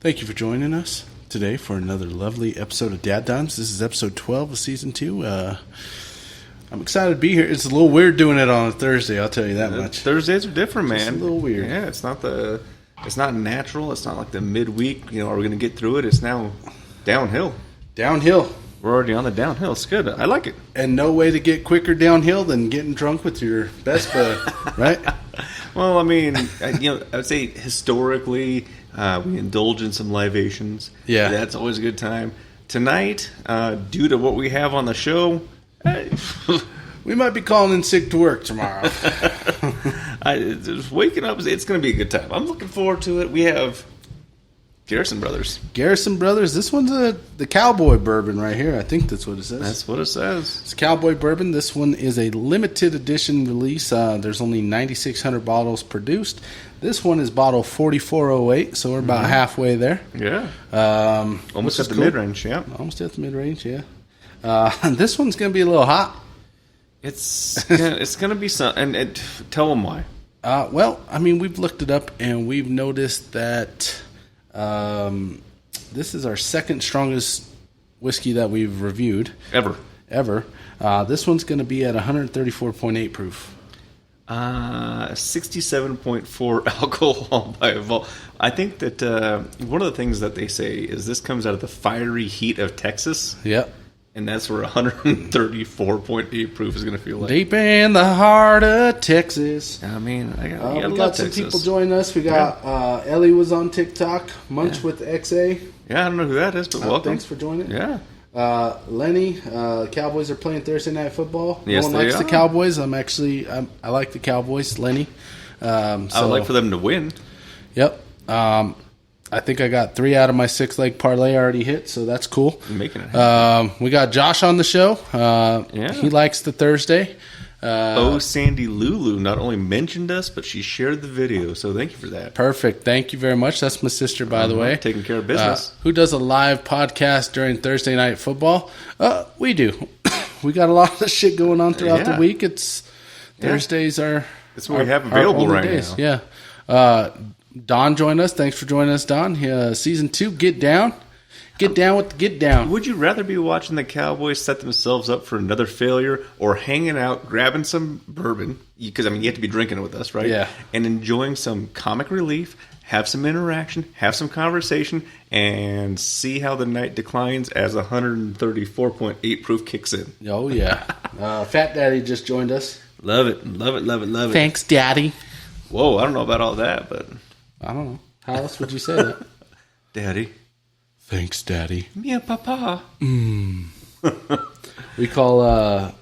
Thank you for joining us today for another lovely episode of DadDimes. This is episode 12 of season 2. I'm excited to be here. It's a little weird doing it on a Thursday, I'll tell you that much. Thursdays are different, man. It's a little weird. Yeah, it's not natural. It's not like the midweek, are we going to get through it? It's now downhill. Downhill. We're already on the downhill. It's good. I like it. And no way to get quicker downhill than getting drunk with your best bud, right? Well, I mean, I would say historically, we indulge in some libations. Yeah. That's always a good time. Tonight, due to what we have on the show, we might be calling in sick to work tomorrow. Just waking up, it's going to be a good time. I'm looking forward to it. We have Garrison Brothers. Garrison Brothers. This one's the Cowboy Bourbon right here. I think that's what it says. That's what it says. It's Cowboy Bourbon. This one is a limited edition release. There's only 9,600 bottles produced. This one is bottle 4408, so we're about halfway there. Yeah. Almost at the mid-range, yeah. Almost at the mid-range, yeah. This one's going to be a little hot. It's going to be something. And tell them why. Well, I mean, we've looked it up, and we've noticed that this is our second strongest whiskey that we've reviewed. Ever. This one's going to be at 134.8 proof. 67.4 alcohol by vol. I think that one of the things that they say is this comes out of the fiery heat of Texas. Yep. And that's where 134.8 proof is going to feel like. Deep in the heart of Texas. I mean, we got some people joining us. We got Ellie was on TikTok. Munch with XA. Yeah, I don't know who that is, but welcome. Thanks for joining. Yeah. Lenny, Cowboys are playing Thursday Night Football. Yes, no one likes the Cowboys. I like the Cowboys, Lenny. I would like for them to win. Yep. I think I got 3 out of my 6-leg parlay already hit, so that's cool. You're making it happen. We got Josh on the show. He likes the Thursday. Sandy Lulu not only mentioned us, but she shared the video, so thank you for that. Perfect. Thank you very much. That's my sister, by the way. Taking care of business. Who does a live podcast during Thursday Night Football? We do. We got a lot of shit going on throughout the week. Thursdays are... That's what we have available right days. now. Yeah. Don joined us. Thanks for joining us, Don. Season 2, Get Down. Get down with the Get Down. Would you rather be watching the Cowboys set themselves up for another failure or hanging out, grabbing some bourbon? Because, you have to be drinking it with us, right? Yeah. And enjoying some comic relief, have some interaction, have some conversation, and see how the night declines as 134.8 proof kicks in. Oh, yeah. Fat Daddy just joined us. Love it. Thanks, Daddy. Whoa, I don't know about all that, but... I don't know. How else would you say that? Daddy. Thanks, Daddy. Mia papa. We call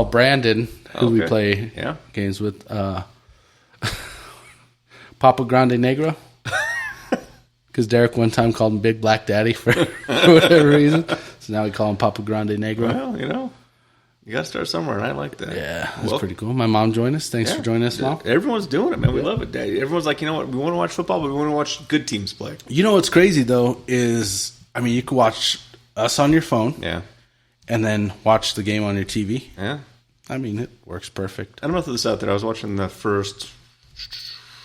Brandon, who we play games with, Papa Grande Negro. Because Derek one time called him Big Black Daddy for whatever reason. So now we call him Papa Grande Negro. Well, you got to start somewhere, and I like that. Yeah, that's pretty cool. My mom joined us. Thanks for joining us, Mom. Everyone's doing it, man. We love it, Daddy. Everyone's like, you know what? We want to watch football, but we want to watch good teams play. You know what's crazy, though, is, you could watch us on your phone. Yeah. And then watch the game on your TV. Yeah. It works perfect. I don't know if this out there. I was watching the first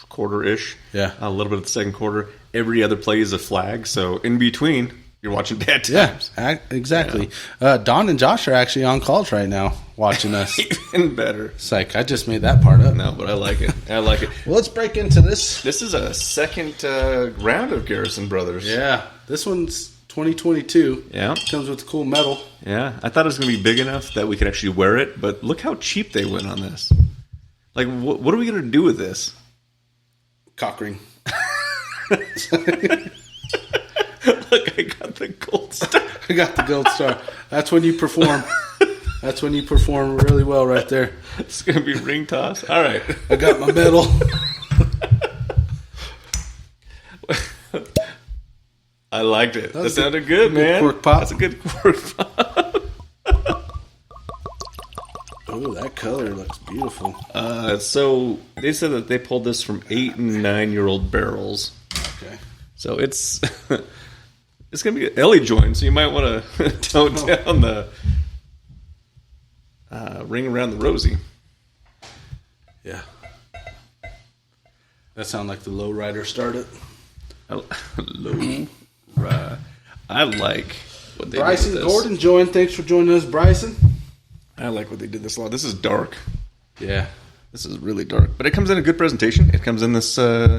quarter-ish. Yeah. A little bit of the second quarter. Every other play is a flag, so in between... You're watching DadDimes. Yeah, exactly. Yeah. Don and Josh are actually on calls right now watching us. Even better. Psych, I just made that part up. No, but I like it. Well, let's break into this. This is a second round of Garrison Brothers. Yeah. This one's 2022. Yeah. Comes with a cool medal. Yeah. I thought it was going to be big enough that we could actually wear it, but look how cheap they went on this. What are we going to do with this? Cock ring. Look, I got the gold star. I got the gold star. That's when you perform. That's when you perform really well right there. It's going to be ring toss. All right. I got my medal. I liked it. That sounded good, man. Cork pop. That's a good cork pop. Oh, that color looks beautiful. So they said that they pulled this from 8 and 9-year-old barrels. Okay. So it's going to be an Ellie joint, so you might want to tone down the ring around the rosy. Yeah. That sound like the low rider started. Low ride. I like what they Bryson did with this. Gordon joined. Thanks for joining us, Bryson. I like what they did this a lot. This is dark. Yeah. This is really dark. But it comes in a good presentation. It comes in this box.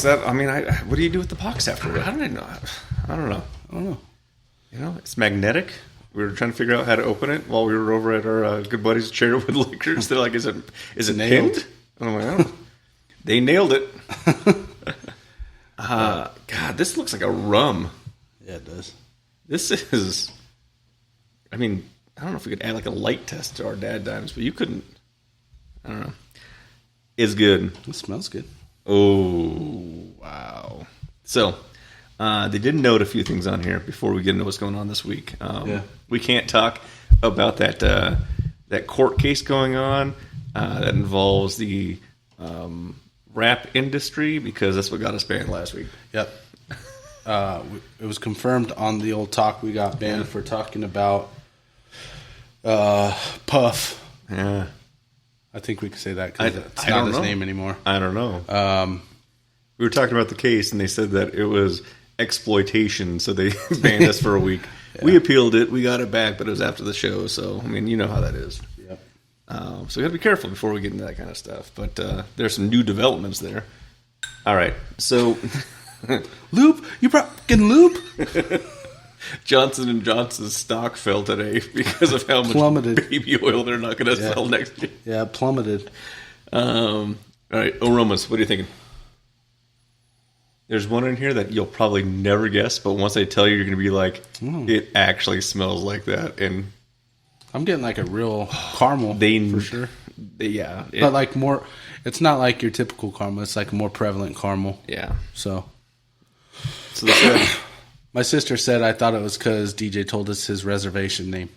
What do you do with the box afterward? I don't know. I don't know. You know, it's magnetic. We were trying to figure out how to open it while we were over at our good buddies Cherrywood Liquors. They're like, is it nailed? pinned? And I'm like, I don't know. They nailed it. God, this looks like a rum. Yeah, it does. This is, I don't know if we could add like a light test to our DadDimes, but you couldn't. I don't know. It's good. It smells good. Oh, wow. So, they did note a few things on here before we get into what's going on this week. We can't talk about that court case going on that involves the rap industry, because that's what got us banned last week. Yep. It was confirmed on the old talk we got banned for talking about Puff. Yeah. I think we can say that because it's I not don't his know. name anymore. I don't know. We were talking about the case, and they said that it was exploitation, so they banned us for a week. Yeah. We appealed it. We got it back, but it was after the show, so, you know how that is. Yep. So we got to be careful before we get into that kind of stuff. But there's some new developments there. All right, so... Loop? You fucking Loop? Johnson & Johnson's stock fell today because of how much baby oil they're not going to sell next year. Yeah, plummeted. All right, aromas. What are you thinking? There's one in here that you'll probably never guess, but once I tell you, you're going to be like, it actually smells like that. And I'm getting like a real caramel for sure. But like more, it's not like your typical caramel. It's like a more prevalent caramel. Yeah. So they said... My sister said I thought it was because DJ told us his reservation name.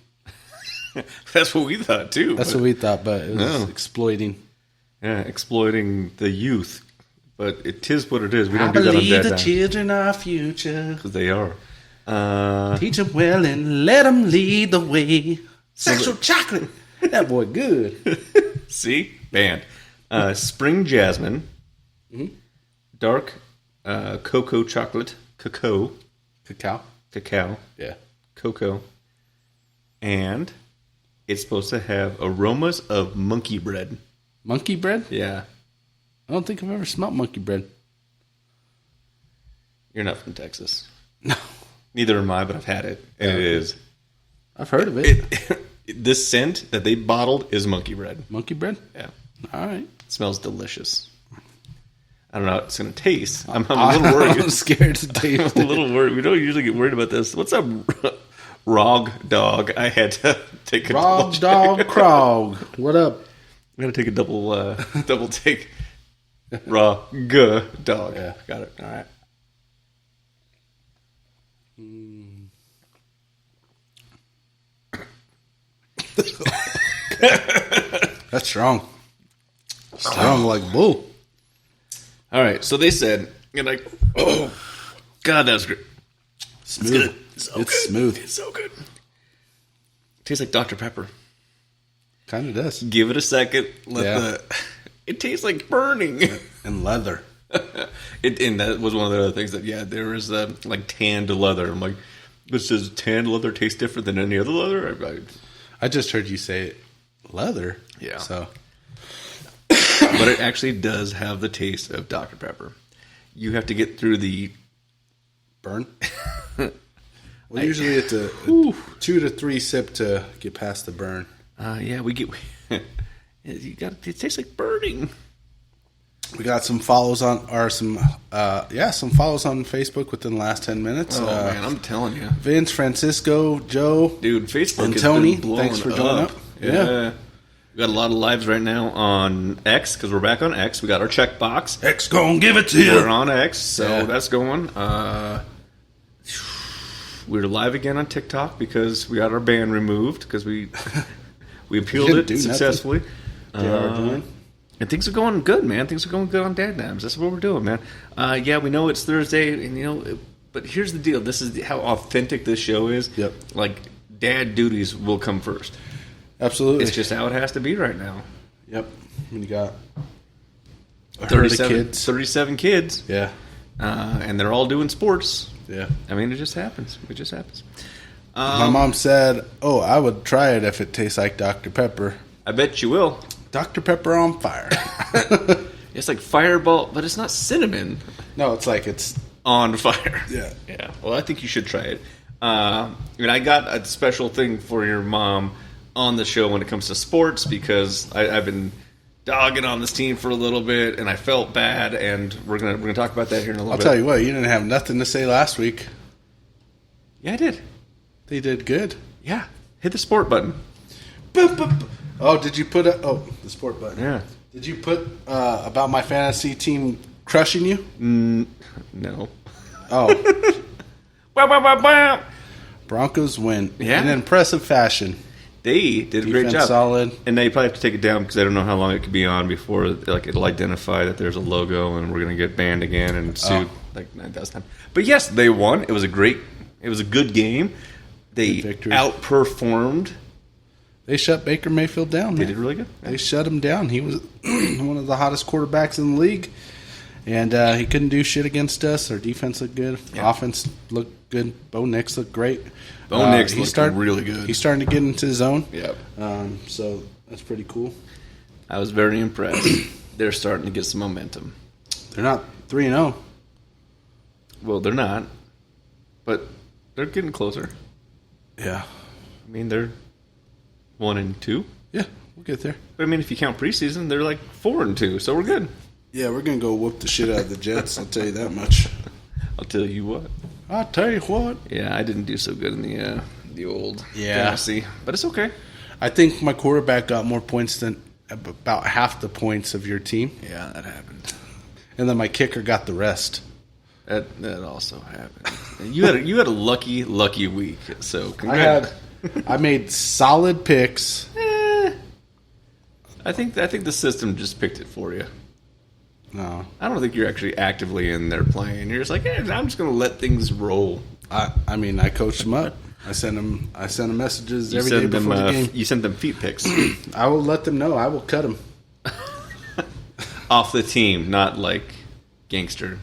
That's what we thought, too. That's what we thought, but it was exploiting. Yeah, exploiting the youth. But it is what it is. We don't do that on DadDimes. I believe the children are our future. Because they are. Teach them well and let them lead the way. Sexual chocolate. That boy good. See? Banned. Spring jasmine. Mm-hmm. Dark cocoa chocolate. Cacao. Yeah. Cocoa. And it's supposed to have aromas of monkey bread. Monkey bread? Yeah. I don't think I've ever smelled monkey bread. You're not from Texas. No. Neither am I, but I've had it. And it is. I've heard of it. This scent that they bottled is monkey bread. Monkey bread? Yeah. All right. It smells delicious. I don't know how it's going to taste. I'm a little worried. I'm scared to taste I'm a little worried. We don't usually get worried about this. What's up, Rog Dog? I had to take a Rog Dog Krog. What up? I got to take a double take. Rog Dog. Yeah. Got it. All right. That's strong. Strong like bull. All right, so they said, you're like, oh, God, that's great. Smooth. It's smooth. It's so good. Tastes like Dr. Pepper. Kind of does. Give it a second. It tastes like burning. And leather. And that was one of the other things that, there is like tanned leather. I'm like, does tanned leather taste different than any other leather? I just heard you say leather. Yeah. So. But it actually does have the taste of Dr. Pepper. You have to get through the burn. Well, usually it's a 2 to 3 sip to get past the burn. We get. It tastes like burning. We got some follows on, some follows on Facebook within the last 10 minutes. Oh man, I'm telling you, Vince, Francisco, Joe, dude, Facebook and has Tony. Been Thanks for joining up. Yeah. We got a lot of lives right now on X because we're back on X. We got our checkbox. X gonna give it to you. We're on X, so that's going. We're live again on TikTok because we got our ban removed because we appealed it successfully. And things are going good, man. Things are going good on DadDimes. That's what we're doing, man. We know it's Thursday, and but here's the deal. This is how authentic this show is. Yep. Like, dad duties will come first. Absolutely. It's just how it has to be right now. Yep. You got 37 kids. Yeah. And they're all doing sports. Yeah. I mean, it just happens. My mom said, I would try it if it tastes like Dr. Pepper. I bet you will. Dr. Pepper on fire. It's like Fireball, but it's not cinnamon. No, it's on fire. Yeah. Yeah. Well, I think you should try it. I got a special thing for your mom on the show when it comes to sports because I've been dogging on this team for a little bit, and I felt bad, and we're gonna talk about that here in a little bit. I'll tell you what, you didn't have nothing to say last week. Yeah, I did. They did good. Yeah. Hit the sport button. Boop, boop. Oh, did you put the sport button? Yeah. Did you put about my fantasy team crushing you? No. Oh. Bow, bow, bow, bow. Broncos win in Yeah. impressive fashion. They did a great Defense job. solid. And now you probably have to take it down because I don't know how long it could be on before it'll identify that there's a logo and we're going to get banned again and sued like 9,000 times. But yes, they won. It was a good game. They outperformed. They shut Baker Mayfield down. They did really good. They shut him down. He was one of the hottest quarterbacks in the league. And he couldn't do shit against us. Our defense looked good. Yeah. Offense looked good. Bo Nix looked great. Bo Nix looked really good. He's starting to get into his zone. Yep. So that's pretty cool. I was very impressed. They're starting to get some momentum. They're not 3-0. Well, they're not. But they're getting closer. Yeah. I mean, they're 1-2. Yeah, we'll get there. But I mean, if you count preseason, they're like 4-2. So we're good. Yeah, we're going to go whoop the shit out of the Jets. I'll tell you that much. I'll tell you what. I'll tell you what. Yeah, I didn't do so good in the old fantasy, but it's okay. I think my quarterback got more points than about half the points of your team. Yeah, that happened. And then my kicker got the rest. That also happened. You had a lucky week. So I made solid picks. I think the system just picked it for you. No, I don't think you're actually actively in there playing. You're just like, I'm just going to let things roll. I mean, I coached them up. I sent them messages every day before the game. You sent them feet pics. I will let them know. I will cut them off the team, not like gangster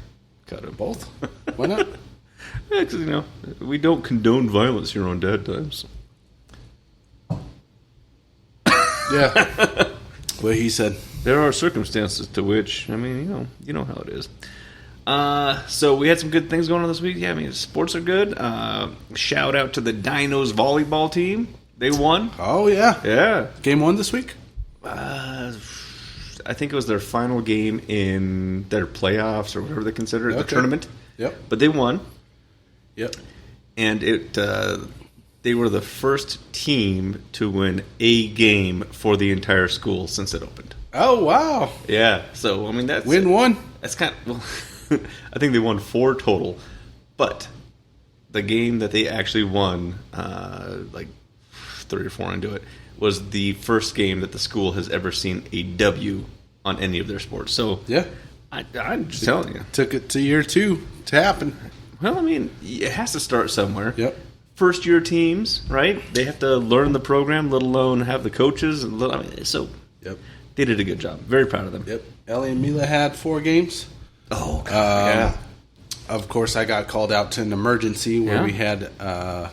cut them. Both. Why not? Yeah, because we don't condone violence here on DadDimes. Yeah. What he said. There are circumstances to which, I mean, you know how it is. So we had some good things going on this week. Yeah, I mean, sports are good. Shout out to the Dinos volleyball team. They won. Oh, yeah. Yeah. Game 1 this week? I think it was their final game in their playoffs or whatever they consider it, the tournament. Yep. But they won. Yep. And they were the first team to win a game for the entire school since it opened. Oh, wow. Yeah. So, I mean, that's... Win 1? That's kind of... Well, I think they won 4 total. But the game that they actually won, like 3 or 4 into it, was the first game that the school has ever seen a W on any of their sports. So, yeah. I'm just telling you. Took it to year 2 to happen. Well, I mean, it has to start somewhere. Yep. First-year teams, right? They have to learn the program, let alone have the coaches. Yep. They did a good job. Very proud of them. Yep. Ellie and Mila had 4 games. Oh, God. Yeah. Of course, I got called out to an emergency where we had a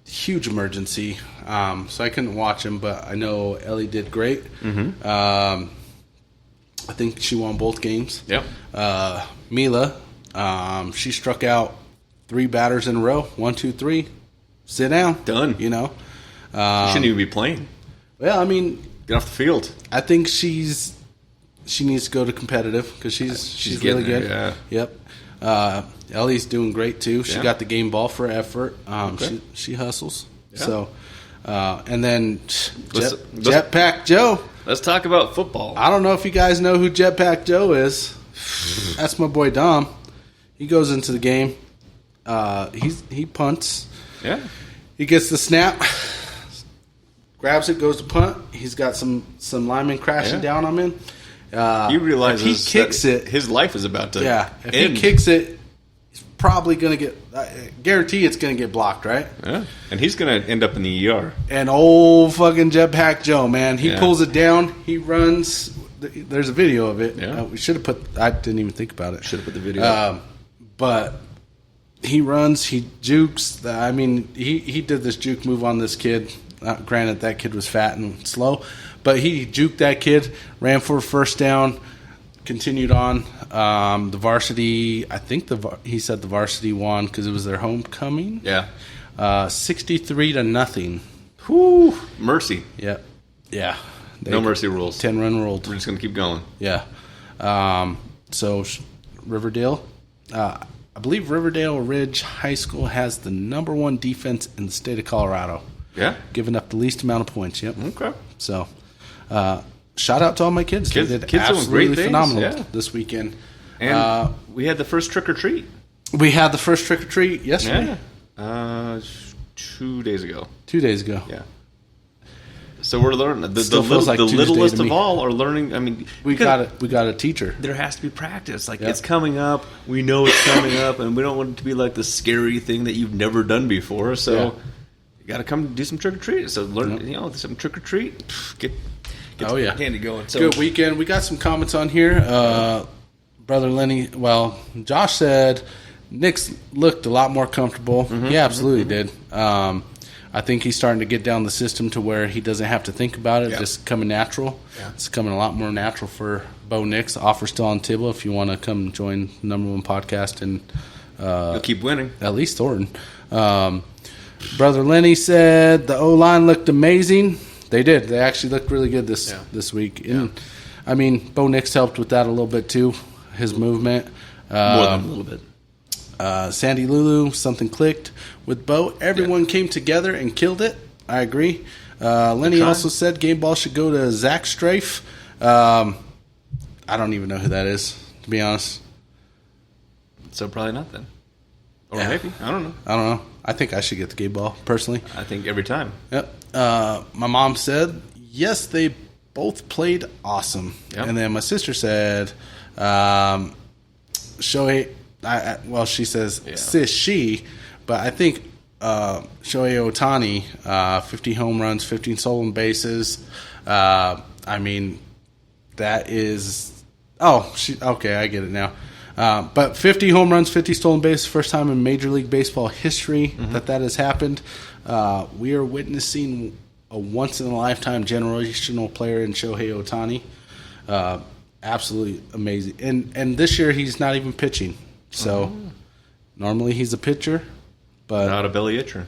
huge emergency. So I couldn't watch them, but I know Ellie did great. Mm-hmm. I think she won both games. Yep. Mila, she struck out 3 batters in a row. 1, 2, 3. Sit down. Done. You know. She shouldn't even be playing. Well, I mean, get off the field. I think she needs to go to competitive because she's really good. Yeah. Yep. Ellie's doing great too. She got the game ball for effort. She hustles. Yeah. So, and then Jetpack Joe. Let's talk about football. I don't know if you guys know who Jetpack Joe is. That's my boy Dom. He goes into the game. He punts. Yeah. He gets the snap. Grabs it, goes to punt. He's got some linemen crashing down on him. He realizes if he kicks it, his life is about to if end. he kicks it, he's probably going to get, guarantee it's going to get blocked, right? Yeah. And he's going to end up in the ER. And old fucking Jetpack Joe, man. He pulls it down. He runs. There's a video of it. Yeah. We should have put, I didn't even think about it. Should have put the video. But he runs, he jukes. I mean, he did this juke move on this kid. Granted, that kid was fat and slow, but he juked that kid, ran for a first down, continued on. The varsity, I think he said the varsity won because it was their homecoming. Yeah. 63-0. Whew. Mercy. Yep. Yeah. No mercy rules. 10-run ruled. We're just going to keep going. Yeah. So Riverdale, I believe Riverdale Ridge High School has the number 1 defense in the state of Colorado. Yeah. Giving up the least amount of points. Yep. Okay. So, shout out to all my kids. They did kids absolutely doing great phenomenal this weekend. And we had the first trick or treat. We had the first trick or treat yesterday. Yeah. 2 days ago. 2 days ago. Yeah. So we're learning. The Tuesday littlest to me. of all are learning. I mean, we got a teacher. There has to be practice. Like it's coming up. We know it's coming up, and we don't want it to be like the scary thing that you've never done before. So you got to come do some trick or treat. So learn, some trick or treat. Get some candy going. So good weekend. We got some comments on here. Brother Lenny. Well, Josh said Nick's looked a lot more comfortable. He absolutely did. I think he's starting to get down the system to where he doesn't have to think about it. Just coming natural. Yeah. It's coming a lot more natural for Bo Nix. Offer still on table if you want to come join the number 1 podcast and you'll keep winning. At least Thornton. Brother Lenny said the O-line looked amazing. They did. They actually looked really good this week. And, I mean, Bo Nix helped with that a little bit too. His movement. More than a little bit. Sandy Lulu, something clicked with Bo. Everyone came together and killed it. I agree. Lenny also said game ball should go to Zach Strafe. I don't even know who that is, to be honest. So probably not then. Or maybe. I don't know. I think I should get the game ball, personally. I think every time. Yep. My mom said, yes, they both played awesome. Yep. And then my sister said, Shohei... she says sis she, but I think Shohei Ohtani, 50 home runs, 15 stolen bases. I mean, that is okay, I get it now. But 50 home runs, 50 stolen bases, first time in Major League Baseball history that has happened. We are witnessing a once in a lifetime generational player in Shohei Ohtani. Absolutely amazing. And this year he's not even pitching. So, normally he's a pitcher, but not a belly itcher.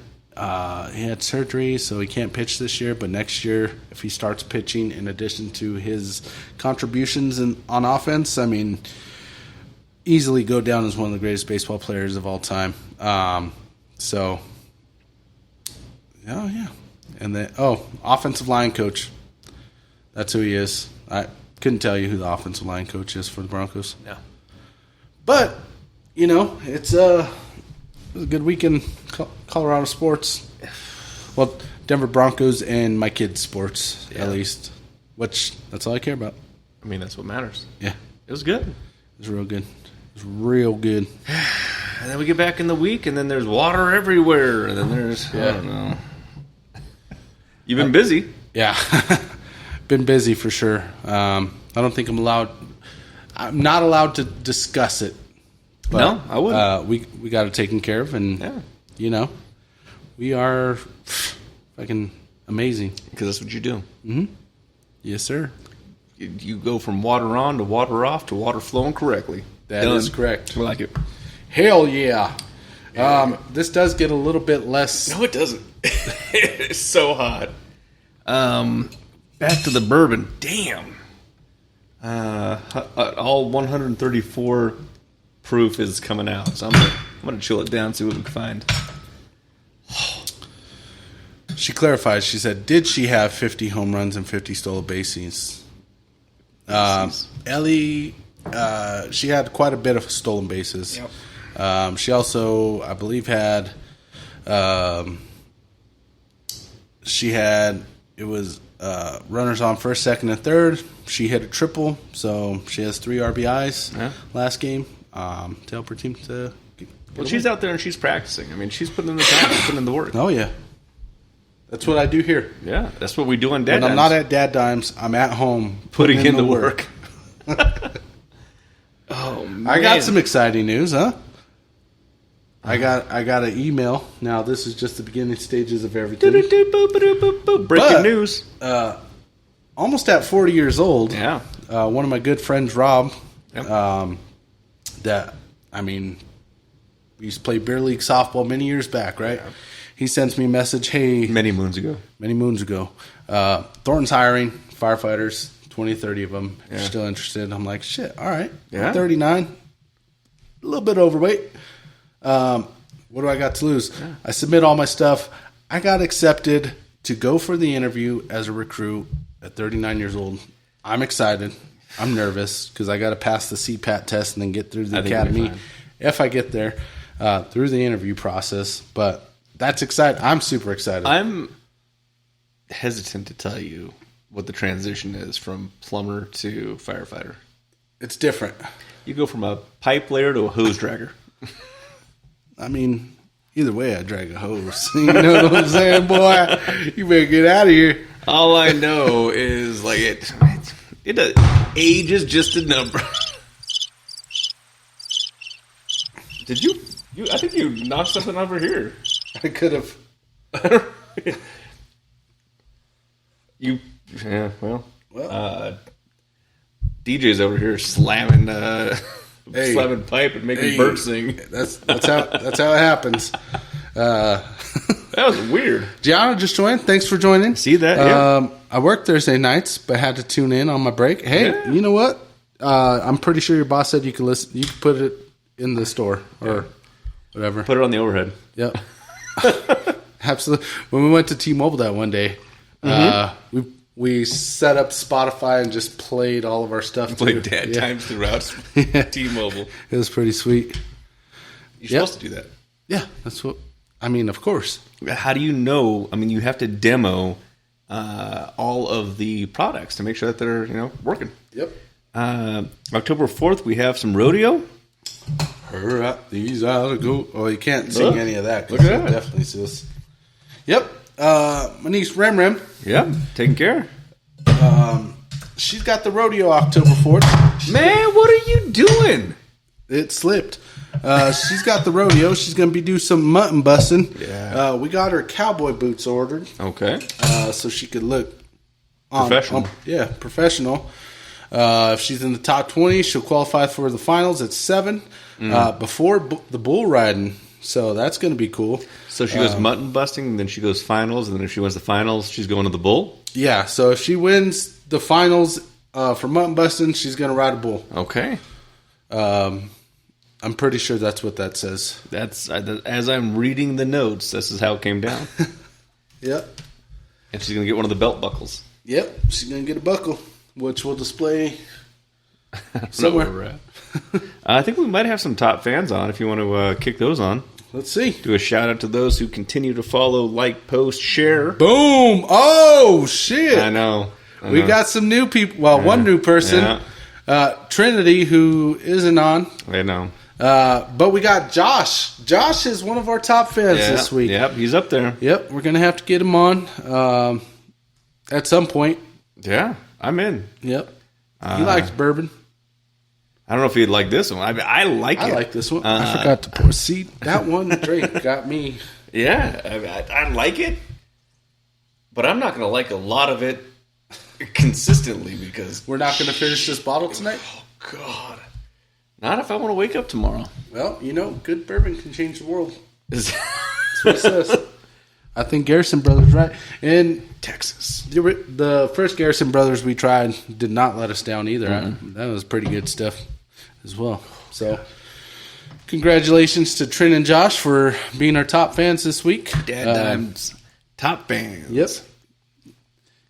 He had surgery, so he can't pitch this year. But next year, if he starts pitching, in addition to his contributions on offense, I mean, easily go down as one of the greatest baseball players of all time. And then offensive line coach. That's who he is. I couldn't tell you who the offensive line coach is for the Broncos. No, but. It's a good weekend, Colorado sports. Well, Denver Broncos and my kids' sports, at least. Which, that's all I care about. I mean, that's what matters. Yeah. It was good. It was real good. It was real good. And then we get back in the week, and then there's water everywhere. And then there's, I don't know. You've been busy. Yeah. Been busy for sure. I don't think I'm not allowed to discuss it. But, no, I wouldn't. We got it taken care of, and we are fucking amazing. Because that's what you do. Mm-hmm. Yes, sir. You go from water on to water off to water flowing correctly. That is correct. I like it. Hell yeah. This does get a little bit less. No, it doesn't. It's so hot. Back to the bourbon. Damn. All 134 proof is coming out, so I'm gonna chill it down, see what we can find. She clarified. She said, "Did she have 50 home runs and 50 stolen bases?" Ellie, she had quite a bit of stolen bases. Yep. She also, I believe, had. It was runners on first, second, and third. She hit a triple, so she has 3 RBIs last game. To help her team to Well, she's out there and she's practicing. I mean, she's putting in the time, she's putting in the work. Oh, yeah. That's what I do here. Yeah, that's what we do on DadDimes. When I'm not at DadDimes, I'm at home putting in the work. Oh, man. I got some exciting news, huh? I got an email. Now, this is just the beginning stages of everything. Breaking news. Almost at 40 years old. Yeah. One of my good friends, Rob, Yep. we used to play beer league softball many years back, right? Yeah. He sends me a message, hey. Many moons ago. Thornton's hiring firefighters, 20, 30 of them. Yeah. You're still interested? I'm like, shit, all right. Yeah. I'm 39. A little bit overweight. What do I got to lose? Yeah. I submit all my stuff. I got accepted to go for the interview as a recruit at 39 years old. I'm excited. I'm nervous because I got to pass the CPAT test and then get through the academy if I get there through the interview process. But that's exciting. I'm super excited. I'm hesitant to tell you what the transition is from plumber to firefighter. It's different. You go from a pipe layer to a hose dragger. I mean, either way, I drag a hose. You know what I'm saying, boy? You better get out of here. All I know is, like, age is just a number. Did you? I think you knocked something over here. I could have. DJ's over here slamming pipe and making birds sing. That's how it happens. That was weird. Gianna just joined. Thanks for joining. See that? Yeah. I work Thursday nights, but had to tune in on my break. Hey, You know what? I'm pretty sure your boss said you could listen. You could put it in the store or whatever. Put it on the overhead. Yep. Absolutely. When we went to T-Mobile that one day, we set up Spotify and just played all of our stuff. Played DadDimes throughout T-Mobile. It was pretty sweet. You're supposed to do that. Yeah, that's what. I mean, of course. How do you know? I mean, you have to demo all of the products to make sure that they're working. Yep. October 4th, we have some rodeo. Hurry up, these are the go. Oh, you can't sing any of that. Look at that. Definitely sis. Yep. My niece Rem Rem. Yeah, taking care. She's got the rodeo October 4th. Man, what are you doing? It slipped. She's got the rodeo. She's going to be doing some mutton busting. Yeah. We got her cowboy boots ordered. Okay. So she could look professional. Professional. If she's in the top 20, she'll qualify for the finals at 7 before the bull riding. So that's going to be cool. So she goes mutton busting, and then she goes finals, and then if she wins the finals, she's going to the bull? Yeah, so if she wins the finals for mutton busting, she's going to ride a bull. Okay. I'm pretty sure that's what that says. That's as I'm reading the notes, this is how it came down. Yep. And she's going to get one of the belt buckles. Yep, she's going to get a buckle, which we'll display somewhere. I think we might have some top fans on if you want to kick those on. Let's see. Do a shout out to those who continue to follow, like, post, share. Boom! Oh, shit. I know. We got some new people. Well, one new person. Yeah. Trinity, who isn't on. I know. But we got Josh. Josh is one of our top fans this week. Yep, he's up there. Yep, we're going to have to get him on at some point. Yeah, I'm in. Yep. He likes bourbon. I don't know if he'd like this one. I mean, I like it. I like this one. I forgot to pour. See, that one drink got me. Yeah, I like it. But I'm not going to like a lot of it consistently because... We're not going to finish this bottle tonight? Oh, God. Not if I want to wake up tomorrow. Well, good bourbon can change the world. That's what it says. I think Garrison Brothers, right? In Texas. The first Garrison Brothers we tried did not let us down either. Mm-hmm. That was pretty good stuff as well. So, congratulations to Trin and Josh for being our top fans this week. DadDimes top fans. Yep.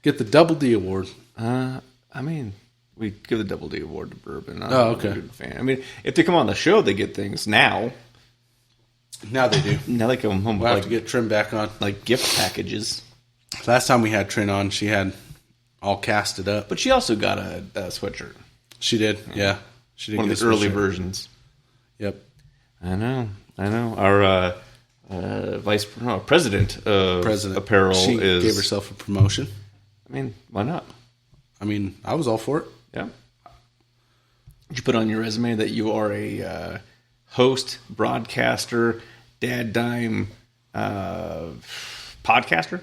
Get the Double D award. I mean, we give the Double D award to bourbon. Okay. Fan. I mean, if they come on the show, they get things now. Now they do. Now they come home. We'll have to get Trin back on. Like gift packages. Last time we had Trin on, she had all casted up. But she also got a sweatshirt. She did, yeah. She did one of the early versions. Yep. I know. I know. Our president of apparel she gave herself a promotion. I mean, why not? I mean, I was all for it. Yeah. Did you put on your resume that you are a host, broadcaster, DadDime podcaster?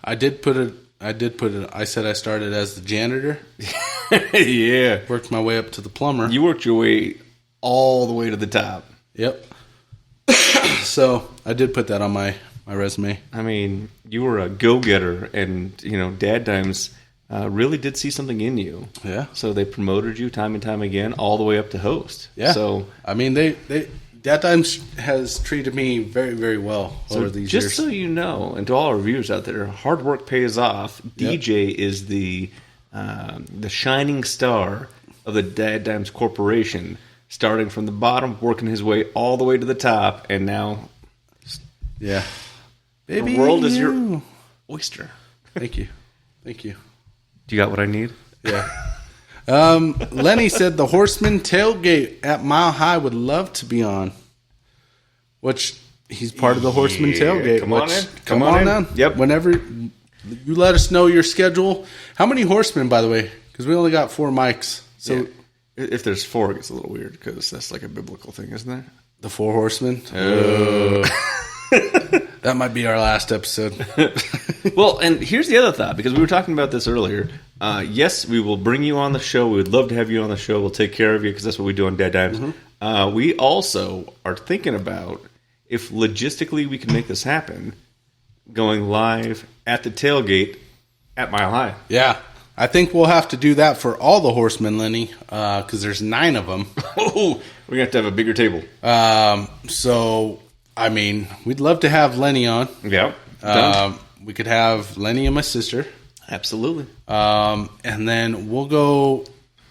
I did put it. I said I started as the janitor. Yeah. Worked my way up to the plumber. You worked your way all the way to the top. Yep. So I did put that on my resume. I mean, you were a go-getter, and DadDimes really did see something in you. Yeah. So they promoted you time and time again, all the way up to host. Yeah. So I mean, DadDimes has treated me very, very well over these years. Just so you know, and to all our viewers out there, hard work pays off. Yep. DJ is the shining star of the DadDimes Corporation, starting from the bottom, working his way all the way to the top, and now, yeah, baby, the world is your oyster. Thank you. Do you got what I need? Yeah. Lenny said the Horseman Tailgate at Mile High would love to be on. Which he's part of the Horseman Tailgate. Come on in. down. Yep. Whenever you let us know your schedule. How many horsemen, by the way? Because we only got 4 mics. So yeah. If there's 4, it gets a little weird because that's like a biblical thing, isn't there? The 4 horsemen. That might be our last episode. Well, and here's the other thought, because we were talking about this earlier. Yes, we will bring you on the show. We would love to have you on the show. We'll take care of you because that's what we do on DadDimes. Mm-hmm. We also are thinking about if logistically we can make this happen, going live at the tailgate at Mile High. Yeah. I think we'll have to do that for all the horsemen, Lenny, because there's 9 of them. Oh, we're going to have a bigger table. So, I mean, we'd love to have Lenny on. Yeah. We could have Lenny and my sister. Absolutely. And then we'll go,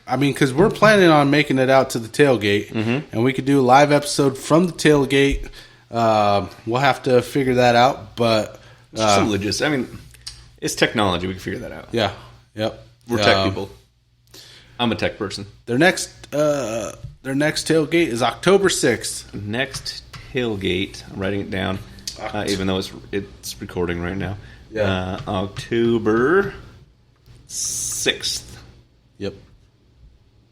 I mean, because we're planning on making it out to the tailgate, and we could do a live episode from the tailgate. We'll have to figure that out, but... some logistics. I mean, it's technology. We can figure that out. Yeah. Yep. We're tech people. I'm a tech person. Their next tailgate is October 6th. Next tailgate, I'm writing it down, even though it's recording right now. Yeah. October 6th. Yep.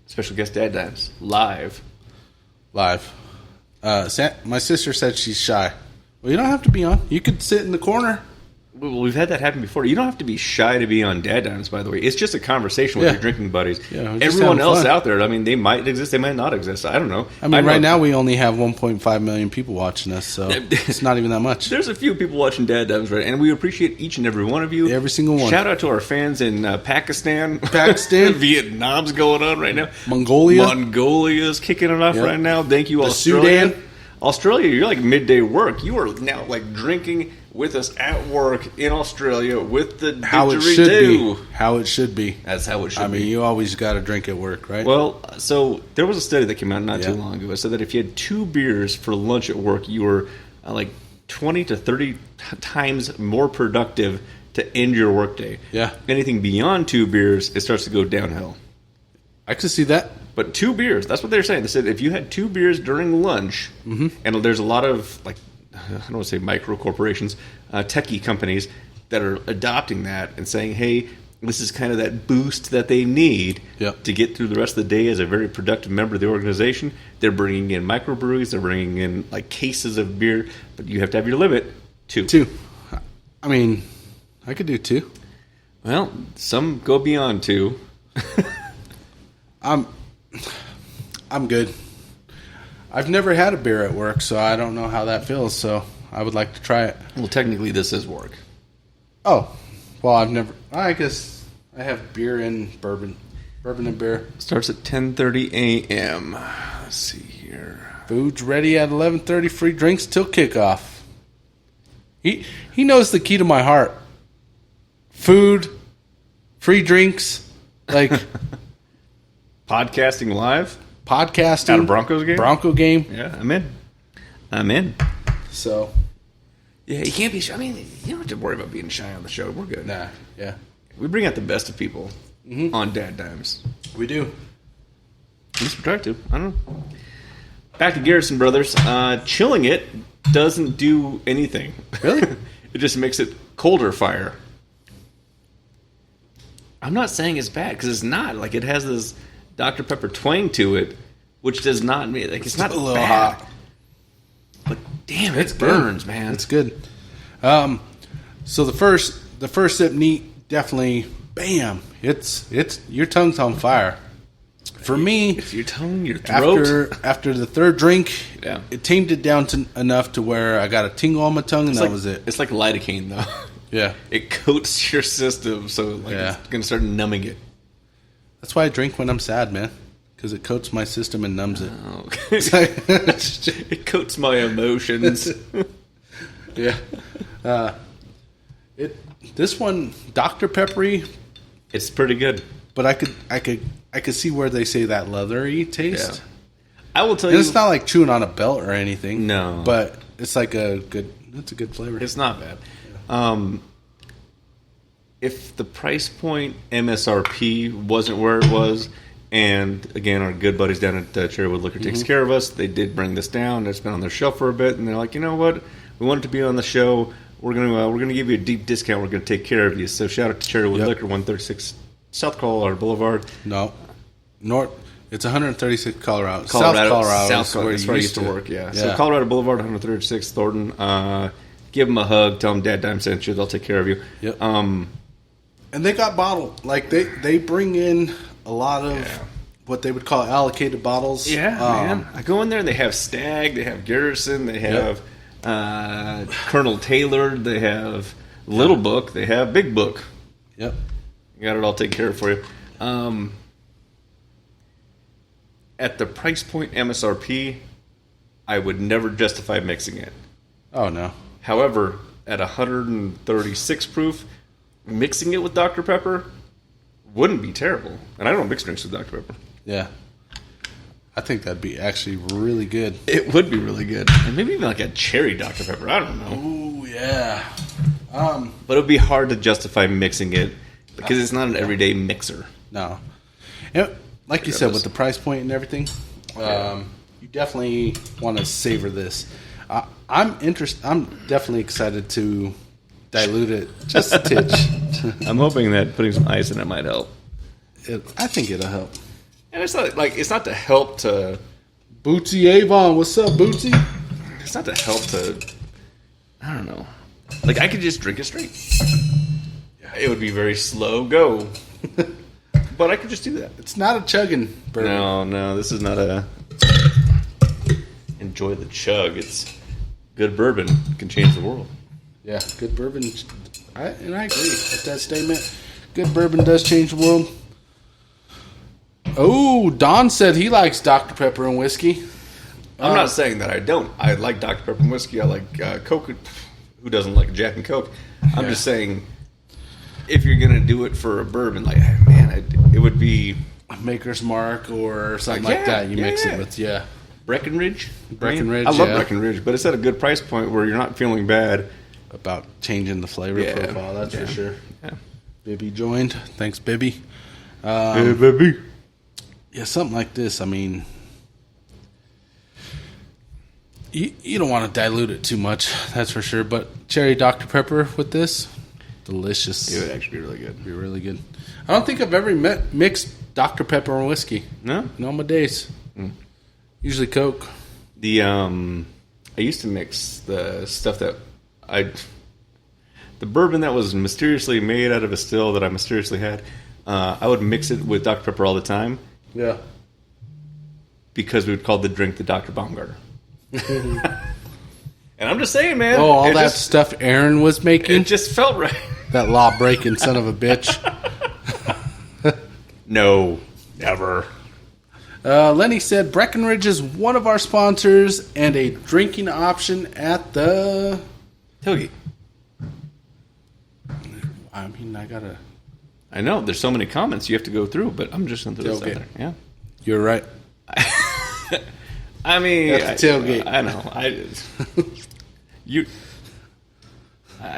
Special guest DadDimes. Live. My sister said she's shy. Well, you don't have to be on. You could sit in the corner. Well, we've had that happen before. You don't have to be shy to be on DadDimes, by the way. It's just a conversation with your drinking buddies. Yeah, everyone else out there, I mean, they might exist, they might not exist. I don't know. I mean, right now we only have 1.5 million people watching us, so it's not even that much. There's a few people watching DadDimes, right? And we appreciate each and every one of you. Every single one. Shout out to our fans in Pakistan. Vietnam's going on right now. Mongolia's kicking it off right now. Thank you, Australia. Sudan. Australia, you're like midday work. You are now like drinking with us at work in Australia with the how it should be. How it should be. That's how it should be. I mean, you always got to drink at work, right? Well, so there was a study that came out not too long ago. It said that if you had 2 beers for lunch at work, you were like 20 to 30 times more productive to end your workday. Yeah. Anything beyond 2 beers, it starts to go downhill. I could see that. But 2 beers, that's what they're saying. They said if you had 2 beers during lunch, and there's a lot of, like, I don't want to say micro corporations, techie companies that are adopting that and saying, hey, this is kind of that boost that they need to get through the rest of the day as a very productive member of the organization. They're bringing in microbreweries. They're bringing in, like, cases of beer. But you have to have your limit, 2. 2. I mean, I could do 2. Well, some go beyond 2. I'm good. I've never had a beer at work, so I don't know how that feels, so I would like to try it. Well, technically, this is work. Oh. Well, I guess I have beer and bourbon. Bourbon and beer. Starts at 10:30 a.m. Let's see here. Food's ready at 11:30. Free drinks till kickoff. He knows the key to my heart. Food, free drinks, like... Podcasting live? Podcasting. At a Broncos game? Bronco game. Yeah, I'm in. So. Yeah, you can't be shy. I mean, you don't have to worry about being shy on the show. We're good. Nah, yeah. We bring out the best of people on DadDimes. We do. At least we try to. I don't know. back to Garrison Brothers. Chilling it doesn't do anything. Really? It just makes it colder fire. I'm not saying it's bad because it's not. Like, it has this Dr. Pepper twang to it, which does not mean like it's not a little bad. hot. But damn, it burns, man. It's good. So the first sip neat, definitely, bam! It's your tongue's on fire. For me, if your tongue, your throat. After the third drink, yeah, it tamed it down to enough to where I got a tingle on my tongue, and that was it. It's like lidocaine, though. Yeah, it coats your system, so it's gonna start numbing it. That's why I drink when I'm sad, man, because it coats my system and numbs it. Oh, okay. It coats my emotions. Yeah. This one, Dr. Peppery. It's pretty good, but I could see where they say that leathery taste. Yeah. I will tell you, it's not like chewing on a belt or anything. No, but it's like it's a good flavor. It's not bad. Yeah. If the price point MSRP wasn't where it was, and again, our good buddies down at Cherrywood Liquor takes care of us, they did bring this down. It's been on their shelf for a bit, and they're like, you know what? We want it to be on the show. We're gonna give you a deep discount. We're gonna take care of you. So shout out to Cherrywood Liquor, 136 South Colorado Boulevard. No, North. It's 136 Colorado. South Colorado. That's where I used to work. Yeah. So Colorado Boulevard, 136 Thornton. Give them a hug. Tell them DadDimes sent you. They'll take care of you. Yep. And they got bottled. Like they bring in a lot of what they would call allocated bottles. Yeah, man. I go in there and they have Stag, they have Garrison, they have Colonel Taylor, they have Little Book, they have Big Book. Yep. You got it all taken care of for you. At the price point MSRP, I would never justify mixing it. Oh, no. However, at 136 proof, mixing it with Dr. Pepper wouldn't be terrible. And I don't mix drinks with Dr. Pepper. Yeah. I think that'd be actually really good. It would be really good. And maybe even like a cherry Dr. Pepper. I don't know. Ooh, yeah. But it would be hard to justify mixing it because it's not an everyday mixer. No. Like you said, with the price point and everything, you definitely want to savor this. I'm definitely excited to dilute it just a titch. I'm hoping that putting some ice in it might help. I think it'll help. And it's not to help to Bootsy Avon. What's up, Bootsy? It's not to help to, I don't know. Like, I could just drink it straight. It would be very slow go. But I could just do that. It's not a chugging bourbon. No, this is not a enjoy the chug. It's good bourbon can change the world. Yeah, good bourbon. I agree with that statement. Good bourbon does change the world. Oh, Don said he likes Dr. Pepper and whiskey. I'm not saying that I don't. I like Dr. Pepper and whiskey. I like Coke. Who doesn't like Jack and Coke? I'm just saying, if you're going to do it for a bourbon, like, man, it would be a Maker's Mark or something like that. You mix it with, Breckenridge. Breckenridge, I love Breckenridge, but it's at a good price point where you're not feeling bad about changing the flavor profile. That's for sure. Yeah. Bibby joined. Thanks, Bibby. Hey, Bibby. Yeah, something like this. I mean, you don't want to dilute it too much. That's for sure. But cherry Dr. Pepper with this, delicious. It would actually be really good. It'd be really good. I don't think I've ever mixed Dr. Pepper and whiskey. No? In all my days. Usually Coke. I used to mix the stuff that the bourbon that was mysteriously made out of a still that I mysteriously had. I would mix it with Dr. Pepper all the time. Yeah. Because we would call the drink the Dr. Baumgartner. And I'm just saying, man. Oh, all that stuff Aaron was making? It just felt right. That law-breaking son of a bitch. No, never. Lenny said Breckenridge is one of our sponsors and a drinking option at the tailgate. I mean, I know there's so many comments you have to go through, but I'm just going to throw this out there. Yeah, you're right. I mean, at the tailgate. I know.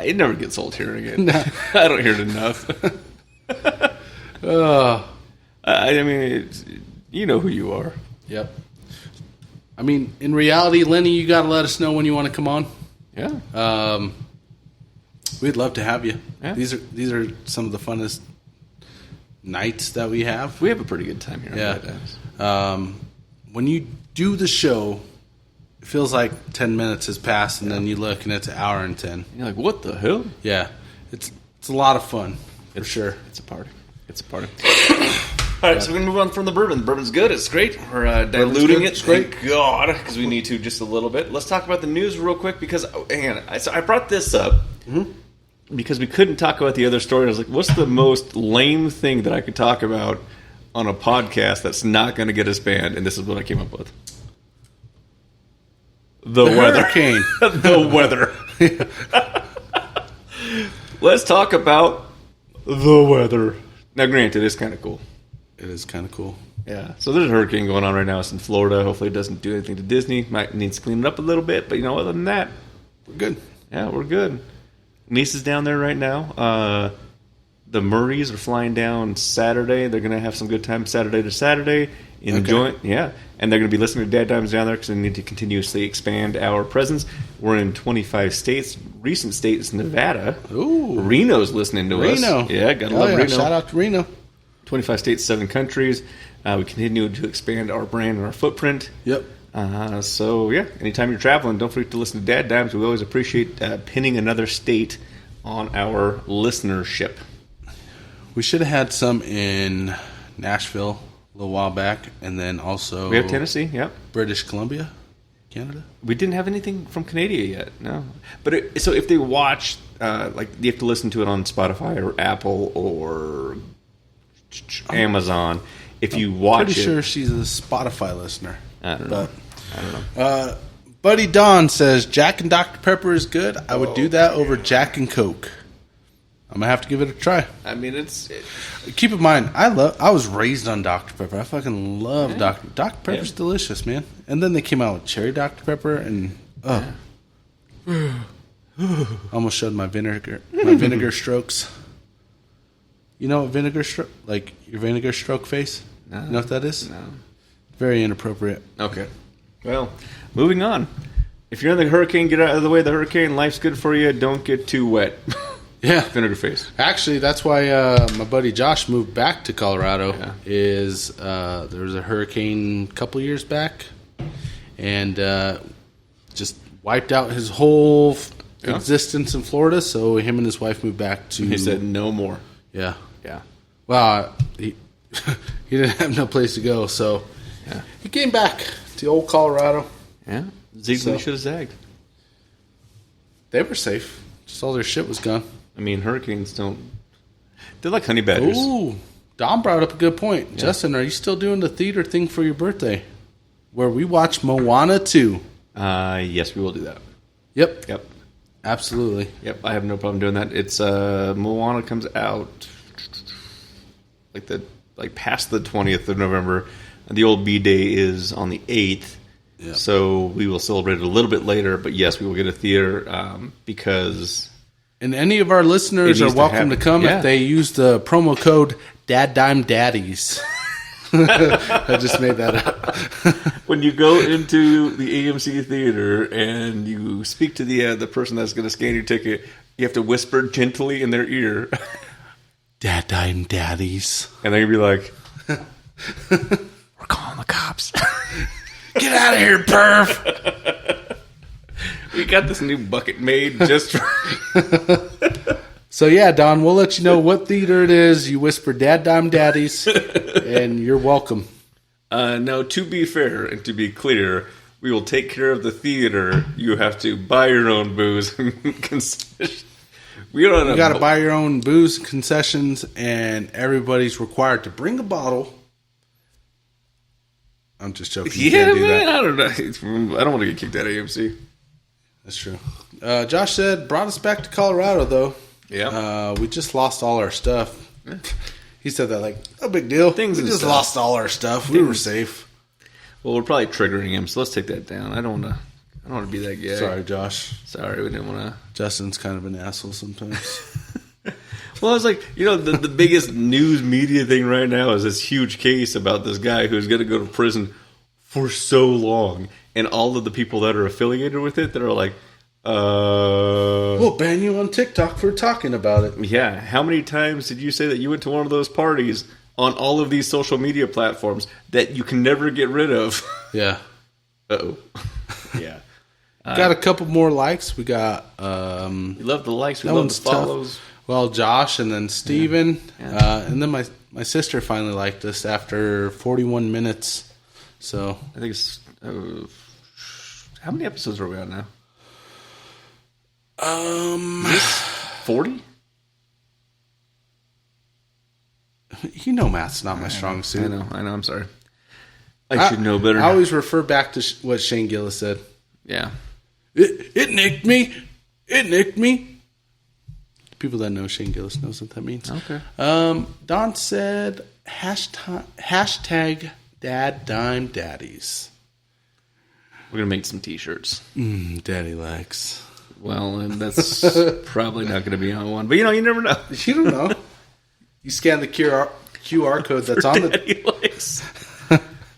It never gets old hearing it. No. I don't hear it enough. I mean, you know who you are. Yep. I mean, in reality, Lenny, you got to let us know when you want to come on. Yeah. We'd love to have you. Yeah. These are some of the funnest nights that we have. We have a pretty good time here. Yeah. When you do the show, it feels like 10 minutes has passed, and then you look, and it's an hour and 10. You're like, what the hell? Yeah. It's a lot of fun, for sure. It's a party. All right, so we're going to move on from the bourbon. The bourbon's good. It's great. We're diluting it. It's great. Thank God, because we need to just a little bit. Let's talk about the news real quick, because, I brought this up because we couldn't talk about the other story. I was like, what's the most lame thing that I could talk about on a podcast that's not going to get us banned? And this is what I came up with. The weather. Hurricane. The weather. Let's talk about the weather. Now, granted, it's kind of cool. It is kind of cool. Yeah. So there's a hurricane going on right now. It's in Florida. Hopefully it doesn't do anything to Disney. Might need to clean it up a little bit. But, other than that, we're good. Yeah, we're good. Niece is down there right now. The Murrays are flying down Saturday. They're going to have some good time Saturday to Saturday. Enjoying, yeah. And they're going to be listening to DadDimes down there because they need to continuously expand our presence. We're in 25 states. Recent state is Nevada. Ooh. Reno's listening to us. Reno. Yeah, got to love Reno. Shout out to Reno. 25 states, 7 countries. We continue to expand our brand and our footprint. Yep. So, yeah, anytime you're traveling, don't forget to listen to DadDimes. We always appreciate pinning another state on our listenership. We should have had some in Nashville a little while back, and then also... We have Tennessee, yep. British Columbia, Canada. We didn't have anything from Canada yet, no. But so if they watch, you have to listen to it on Spotify or Apple or Amazon. If you watch pretty it... sure she's a Spotify listener. I don't know. Buddy Don says, Jack and Dr. Pepper is good. I would do that over Jack and Coke. I'm going to have to give it a try. I mean, Keep in mind, I was raised on Dr. Pepper. I fucking love Dr. Pepper's delicious, man. And then they came out with cherry Dr. Pepper, and almost showed my vinegar strokes. You know what vinegar stroke, like your vinegar stroke face? No. You know what that is? No. Very inappropriate. Okay. Well, moving on. If you're in the hurricane, get out of the way of the hurricane. Life's good for you. Don't get too wet. Yeah. Vinegar face. Actually, that's why my buddy Josh moved back to Colorado. Yeah. There was a hurricane a couple years back, and just wiped out his whole existence in Florida. So him and his wife moved back to... He said no more. Yeah. Yeah. Well, he didn't have no place to go, so he came back to old Colorado. Yeah. Ziegler should have zagged. They were safe. Just all their shit was gone. I mean, hurricanes don't... They're like honey badgers. Ooh. Don brought up a good point. Yeah. Justin, are you still doing the theater thing for your birthday? Where we watch Moana 2. Yes, we will do that. Yep. Absolutely. Yep, I have no problem doing that. It's Moana comes out past the 20th of November. The old B-Day is on the 8th. Yep. So we will celebrate it a little bit later, but yes, we will get a theater because... And any of our listeners are welcome to come if they use the promo code DadDimeDaddies. I just made that up. When you go into the AMC theater and you speak to the person that's going to scan your ticket, you have to whisper gently in their ear, DadDimeDaddies. And they're going to be like, we're calling the cops. Get out of here, perv. We got this new bucket made just for... So, yeah, Don, we'll let you know what theater it is. You whisper DadDimeDaddies, and you're welcome. Now, to be fair and to be clear, we will take care of the theater. You have to buy your own booze and concessions. You got to buy your own booze, concessions, and everybody's required to bring a bottle. I'm just joking. Yeah, man, I don't know. I don't want to get kicked out of AMC. That's true. Josh said, brought us back to Colorado, though. Yeah. We just lost all our stuff. Yeah. He said that like, no big deal. We just lost all our stuff. We were safe. Well, we're probably triggering him, so let's take that down. I don't want to be that guy. Sorry, Josh. Sorry, we didn't want to. Justin's kind of an asshole sometimes. Well, I was like, the biggest news media thing right now is this huge case about this guy who's going to go to prison for so long. and all of the people that are affiliated with it that are like, we'll ban you on TikTok for talking about it. Yeah. How many times did you say that you went to one of those parties on all of these social media platforms that you can never get rid of? Yeah. Uh-oh. Yeah. Got a couple more likes. We got... we love the likes. We love the follows. Tough. Well, Josh and then Steven. Yeah. And then my sister finally liked us after 41 minutes. So I think it's... how many episodes are we on now? 40? You know math's not my strong suit. I know. I'm sorry. I should know better. I always refer back to what Shane Gillis said. Yeah. It nicked me. It nicked me. People that know Shane Gillis knows what that means. Okay. Don said, hashtag DadDime Daddies. We're going to make some t-shirts. Daddy likes. Well, and that's probably not going to be on one. But, you never know. You don't know. You scan the QR code that's on the... Daddy likes.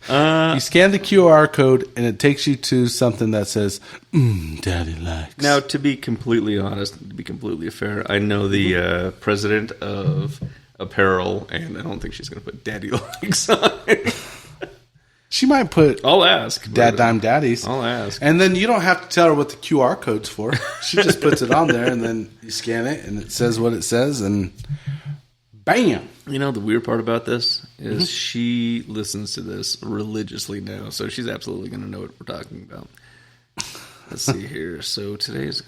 You scan the QR code, and it takes you to something that says, Daddy likes. Now, to be completely honest, to be completely fair, I know the president of apparel, and I don't think she's going to put Daddy likes on it. She might put... I'll ask. DadDime Daddies. I'll ask. And then you don't have to tell her what the QR code's for. She just puts it on there, and then you scan it, and it says what it says, and bam! The weird part about this is she listens to this religiously now, so she's absolutely going to know what we're talking about. Let's see here. So today's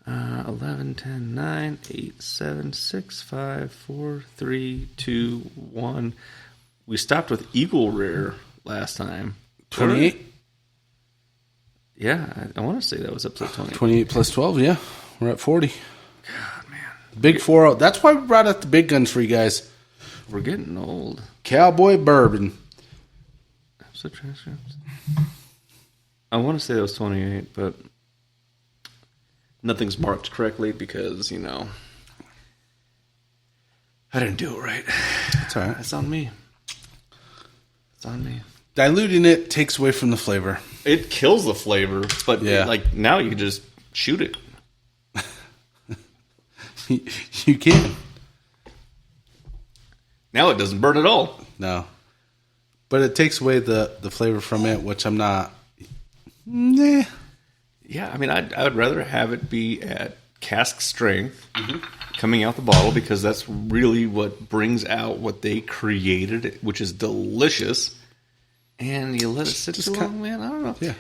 11, 10, 9, 8, 7, 6, 5, 4, 3, 2, 1. We stopped with Eagle Rare last time. 28? Yeah, I want to say that was episode 20. 28 plus 12, yeah. We're at 40. God, man. Big 4-0. That's why we brought out the big guns for you guys. We're getting old. Cowboy Bourbon. Episode transcripts. I want to say that was 28, but nothing's marked correctly because, I didn't do it right. That's all right. It's on me. It's on me. Diluting it takes away from the flavor. It kills the flavor, but now you can just shoot it. You can. Now it doesn't burn at all. No. But it takes away the flavor from it, which I'm not... Nah. Yeah, I mean, I would rather have it be at cask strength coming out the bottle because that's really what brings out what they created, which is delicious. And you let it sit too long, man. I don't know. Yeah.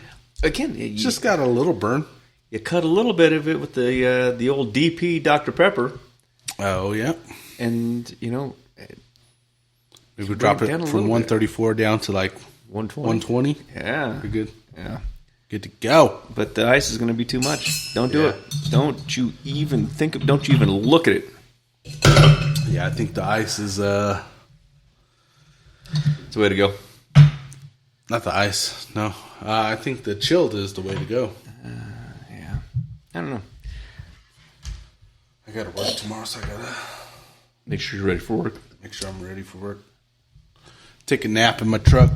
Again, It's just got a little burn. You cut a little bit of it with the old DP Dr. Pepper. Oh, yeah. And, Maybe we drop it from 134 down to like 120. Yeah. We're good. Yeah. Good to go. But the ice is going to be too much. Don't do it. Don't you even look at it. Yeah, I think the ice is... It's the way to go. Not the ice, no. I think the chilled is the way to go. Yeah. I don't know. I got to work tomorrow, so I got to... Make sure you're ready for work. Make sure I'm ready for work. Take a nap in my truck.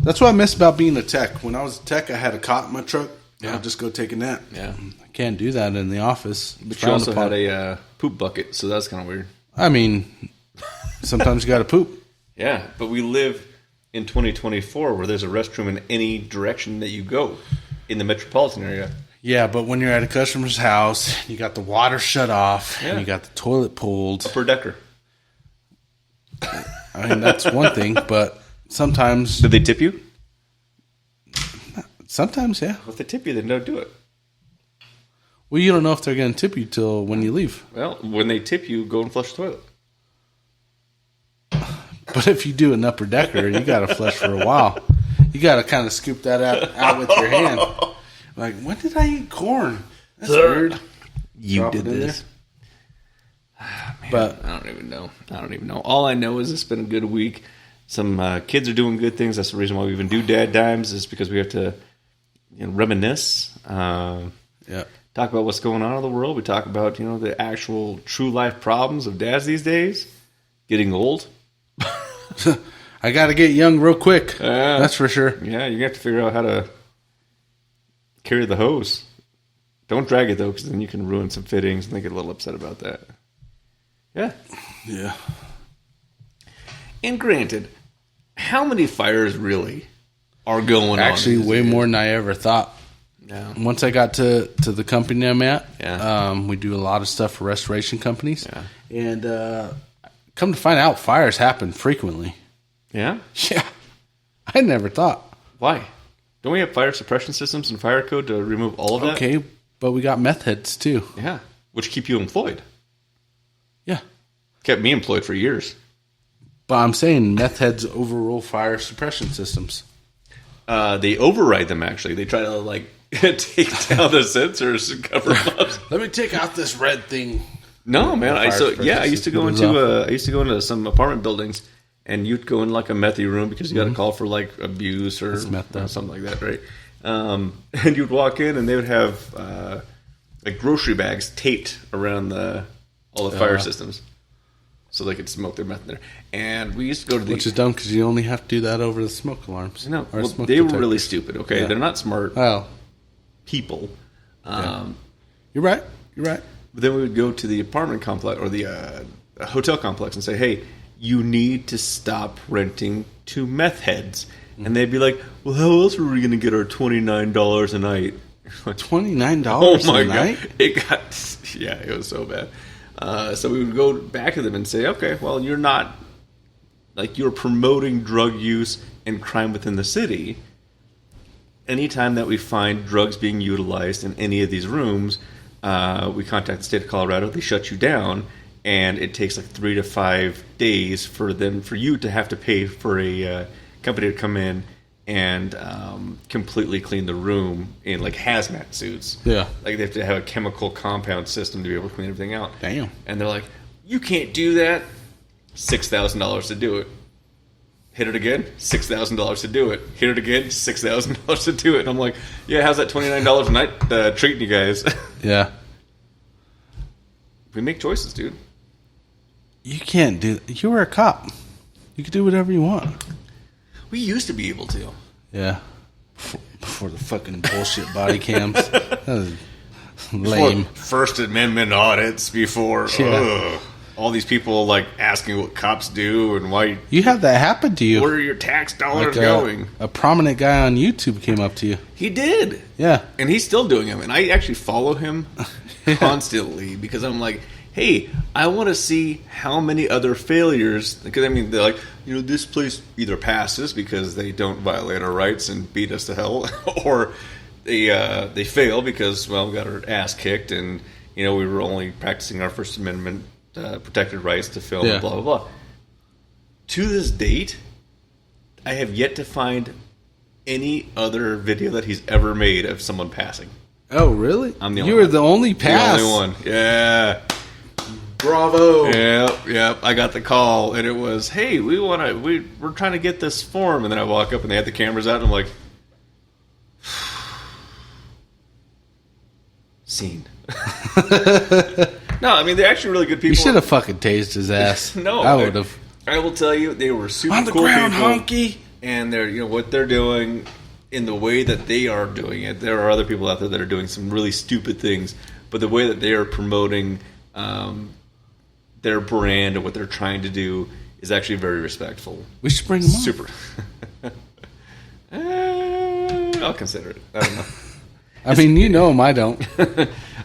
That's what I miss about being a tech. When I was a tech, I had a cot in my truck. Yeah. I'd just go take a nap. Yeah. I can't do that in the office. But you also had a poop bucket, so that's kind of weird. I mean, sometimes you got to poop. Yeah, but we live in 2024 where there's a restroom in any direction that you go in the metropolitan area. Yeah, but when you're at a customer's house, you got the water shut off, and you got the toilet pulled. Upper decker. I mean, that's one thing, but sometimes... Did they tip you? Sometimes, yeah. Well, if they tip you, then don't do it. Well, you don't know if they're going to tip you till when you leave. Well, when they tip you, go and flush the toilet. But if you do an upper decker, you got to flush for a while. You got to kind of scoop that out with your hand. Like, when did I eat corn? That's weird. You did this. Man, but I don't even know. All I know is it's been a good week. Some kids are doing good things. That's the reason why we even do DadDimes, is because we have to reminisce. Talk about what's going on in the world. We talk about the actual true life problems of dads these days. Getting old. I got to get young real quick. That's for sure. Yeah, you have to figure out how to carry the hose. Don't drag it, though, because then you can ruin some fittings, and they get a little upset about that. Yeah. Yeah. And granted, how many fires really are going on? Actually, way more than I ever thought. Yeah. Once I got to the company I'm at, yeah. We do a lot of stuff for restoration companies. Yeah. And come to find out, fires happen frequently. Yeah? Yeah. I never thought. Why? Don't we have fire suppression systems and fire code to remove all of that? Okay, but we got meth heads too. Yeah. Which keep you employed. Yeah. Kept me employed for years. But I'm saying meth heads overrule fire suppression systems. They override them, actually. They try to, like, take down the sensors and cover them up. Let me take out this red thing. No, man. I used to go into some apartment buildings, and you'd go in like a methy room because you got a call for like abuse or something like that, right? And you'd walk in, and they would have like grocery bags taped around all the fire systems, so they could smoke their meth in there. And we used to go to which is dumb because you only have to do that over the smoke alarms. No, well, they were really stupid. Okay, they're not smart people. You're right. You're right. But then we would go to the apartment complex or the hotel complex and say, "Hey, you need to stop renting to meth heads." And they'd be like, "Well, how else are we going to get our $29 a night?" $29 a night? It was so bad. So we would go back to them and say, "Okay, well, you're not you're promoting drug use and crime within the city. Anytime that we find drugs being utilized in any of these rooms, we contact the state of Colorado. They shut you down, and it takes like 3 to 5 days for you to have to pay for a company to come in and completely clean the room in like hazmat suits. Yeah, like they have to have a chemical compound system to be able to clean everything out. Damn. And they're like, you can't do that. $6,000 to do it. Hit it again, $6,000 to do it. Hit it again, $6,000 to do it. And I'm like, yeah, how's that $29 a night treating you guys? Yeah. We make choices, dude. You can't do that. You were a cop. You could do whatever you want. We used to be able to. Yeah. Before the fucking bullshit body cams. That was lame. Before First Amendment audits, before all these people like asking what cops do and why. You had that happen to you. Where are your tax dollars going? A prominent guy on YouTube came up to you. He did. Yeah. And he's still doing them. And I actually follow him constantly because I'm like, hey, I want to see how many other failures, because I mean, they're like, this place either passes because they don't violate our rights and beat us to hell, or they fail because, well, we got our ass kicked and, we were only practicing our First Amendment protected rights to film, blah, blah, blah. To this date, I have yet to find any other video that he's ever made of someone passing. Oh, really? I'm the only one. You were the only pass. The only one. Yeah. Bravo. Yep. I got the call, and it was, hey, we're trying to get this form. And then I walk up, and they had the cameras out, and I'm like, scene. No, I mean, they're actually really good people. You should have fucking tased his ass. No. I would have. I will tell you, they were super on the cool ground, people. honky. And they're, what they're doing in the way that they are doing it. There are other people out there that are doing some really stupid things, but the way that they are promoting their brand and what they're trying to do is actually very respectful. We should bring them on. Super. I'll consider it. I don't know. I mean, you know them, I don't.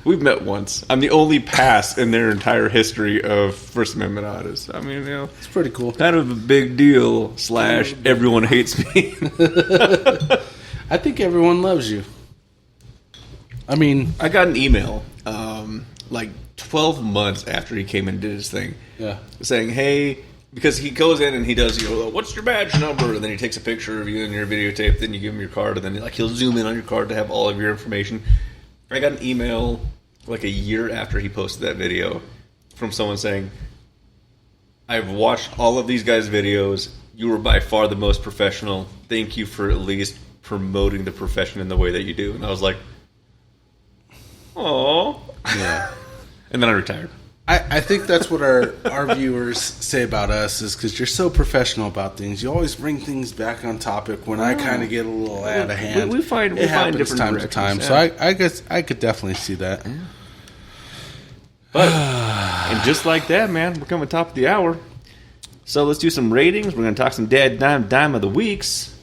We've met once. I'm the only pass in their entire history of First Amendment audits. I mean, it's pretty cool. Kind of a big deal / everyone hates me. I think everyone loves you. I mean, I got an email like 12 months after he came and did his thing, saying, "Hey," because he goes in and he does, "What's your badge number?" And then he takes a picture of you and your videotape. Then you give him your card, and then he'll zoom in on your card to have all of your information. I got an email like a year after he posted that video from someone saying, "I've watched all of these guys' videos. You were by far the most professional. Thank you for at least promoting the profession in the way that you do." And I was like, "Oh, yeah." And then I retired. I think that's what our viewers say about us is because you're so professional about things. You always bring things back on topic when I kind of get a little out of hand. We find different time to time. Yeah. So I guess I could definitely see that. Yeah. But and just like that, man, we're coming top of the hour. So let's do some ratings. We're going to talk some dime of the weeks.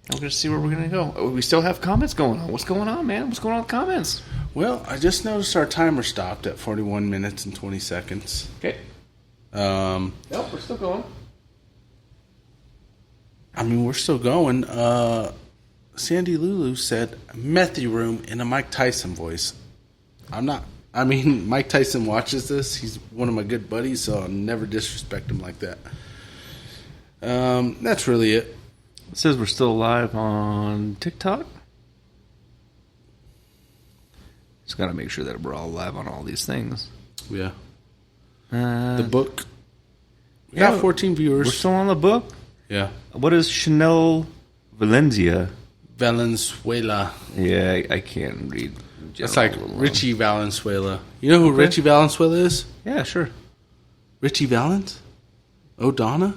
And we're going to see where we're going to go. We still have comments going on. What's going on, man? What's going on with comments? Well, I just noticed our timer stopped at 41 minutes and 20 seconds. Okay. Nope, we're still going. I mean, we're still going. Sandy Lulu said, Methy Room in a Mike Tyson voice. Mike Tyson watches this. He's one of my good buddies, so I'll never disrespect him like that. That's really it. It says we're still live on TikTok. Just got to make sure that we're all live on all these things. Yeah. The book. We got 14 viewers. We're still on the book? Yeah. What is Chanel Valencia? Valenzuela. Yeah, I can't read. That's like Richie Valenzuela. You know who Richie Valenzuela is? Yeah, sure. Richie Valens? O'Donna?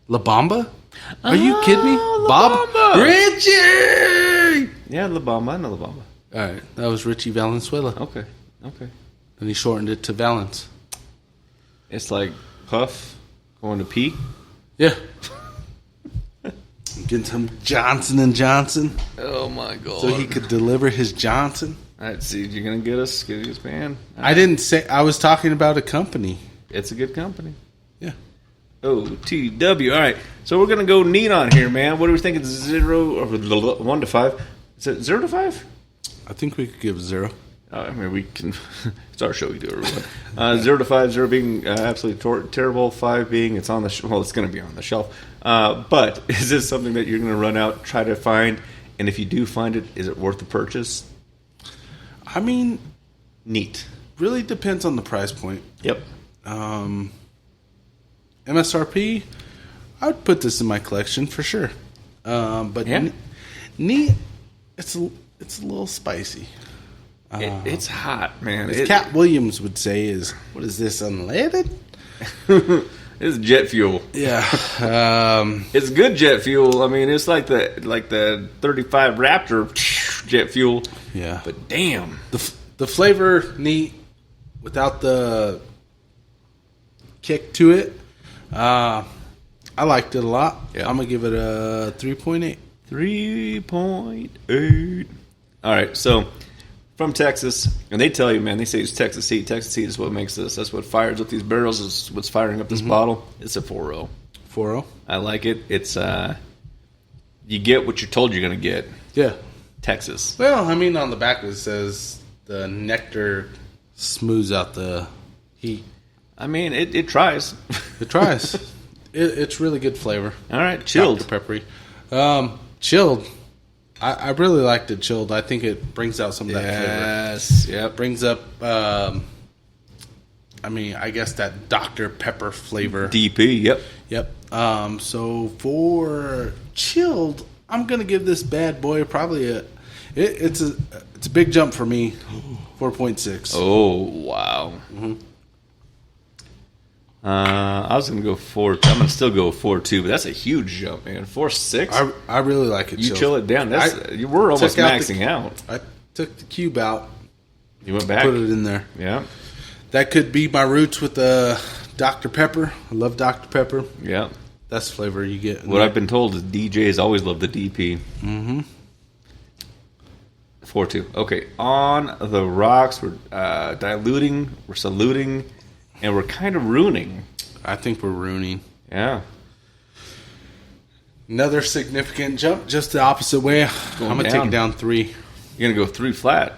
La Bamba? Are you kidding me? Bob? Richie! Yeah, La Bamba. I know La Bamba. All right, that was Richie Valenzuela. Okay. And he shortened it to Valens. It's like Puff going to pee. Yeah. Getting some Johnson & Johnson. Oh, my God. So he could deliver his Johnson. All right, see, you're going to get us, man. I didn't say, I was talking about a company. It's a good company. Yeah. OTW. All right, so we're going to go neat on here, man. What are we thinking? 0 or 1 to 5? Is it 0 to 5? I think we could give it 0. I mean, we can. It's our show. We do it. 0 to 5. 0 being absolutely terrible. 5 being it's on the well, it's going to be on the shelf. But is this something that you're going to run out, try to find, and if you do find it, is it worth the purchase? I mean, neat. Really depends on the price point. Yep. MSRP, I would put this in my collection for sure. But yeah. Neat. It's a little spicy. It's hot, man. As Cat Williams would say, what is this, unleaded? It's jet fuel. Yeah. It's good jet fuel. I mean, it's like the 35 Raptor jet fuel. Yeah. But damn. The flavor, neat, without the kick to it. I liked it a lot. Yeah. I'm going to give it a 3.8. 3.8. All right, so from Texas, and they tell you, man, they say it's Texas heat. Texas heat is what makes this. That's what fires up these barrels. Is what's firing up this bottle. It's a 4.0. 4.0. I like it. It's you get what you're told you're going to get. Yeah. Texas. Well, I mean, on the back it says the nectar smooths out the heat. I mean, it tries. It tries. It's really good flavor. All right, chilled. Dr. Peppery. Chilled. I really liked it chilled. I think it brings out some of that flavor. Yes. Yep. Brings up, I guess that Dr. Pepper flavor. DP, yep. Yep. So for chilled, I'm going to give this bad boy probably it's a big jump for me. 4.6. Oh, wow. Mm-hmm. I was going to go 4. I'm going to still go 4.2, but that's a huge jump, man. 4.6. I really like it. You chill it down. We're almost maxing out. I took the cube out. You went back. Put it in there. Yeah. That could be my roots with the Dr. Pepper. I love Dr. Pepper. Yeah. That's the flavor you get. What I've been told is DJs always love the DP. Mm-hmm. 4.2. Okay. On the rocks, we're diluting, we're saluting, and we're kind of ruining. I think we're ruining. Yeah. Another significant jump, just the opposite way. I'm going to take it down 3. You're going to go 3 flat.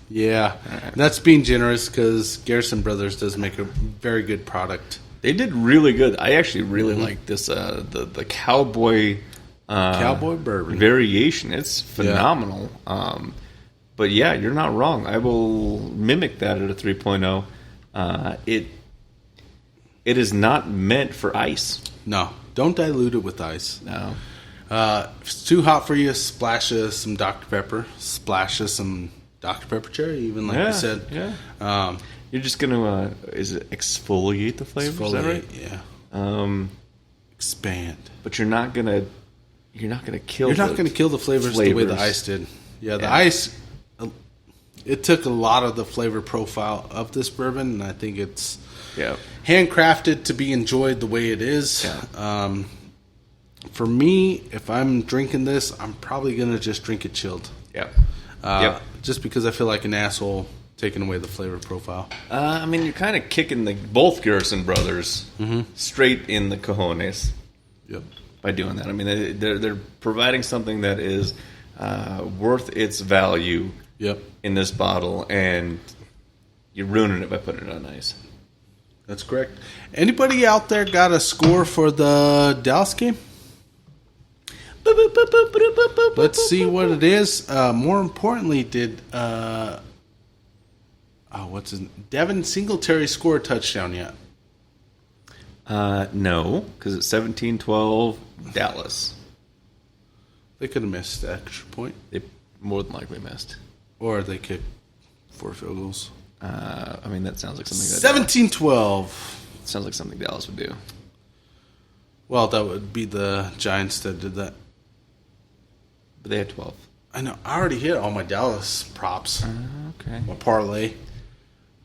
Yeah. Right. That's being generous because Garrison Brothers does make a very good product. They did really good. I actually really like this, the Cowboy Bourbon variation. It's phenomenal. Yeah. But yeah, you're not wrong. I will mimic that at a 3.0. It is not meant for ice. No, don't dilute it with ice. No. If it's too hot for you, splash some Dr. Pepper. Splash some Dr. Pepper cherry, even like you said. Yeah. You're just gonna is it exfoliate the flavors? Exfoliate, is that right? Yeah. Expand. But you're not gonna kill. You're not gonna kill the flavors the way the ice did. Yeah, the ice. It took a lot of the flavor profile of this bourbon, and I think it's handcrafted to be enjoyed the way it is. Yeah. For me, if I'm drinking this, I'm probably gonna just drink it chilled. Yeah. Just because I feel like an asshole taking away the flavor profile. I mean, you're kind of kicking both Garrison Brothers straight in the cojones. Yep. By doing that, I mean they're providing something that is worth its value. Yep. In this bottle, and you're ruining it by putting it on ice. That's correct. Anybody out there got a score for the Dallas game? Let's see what it is. More importantly, did Devin Singletary score a touchdown yet? No, because it's 17-12 Dallas. They could have missed the extra point. They more than likely missed. Or they kicked 4 field goals. I mean, that sounds like something. 17-12. Sounds like something Dallas would do. Well, that would be the Giants that did that. But they had 12. I know. I already hit all my Dallas props. Okay. My parlay.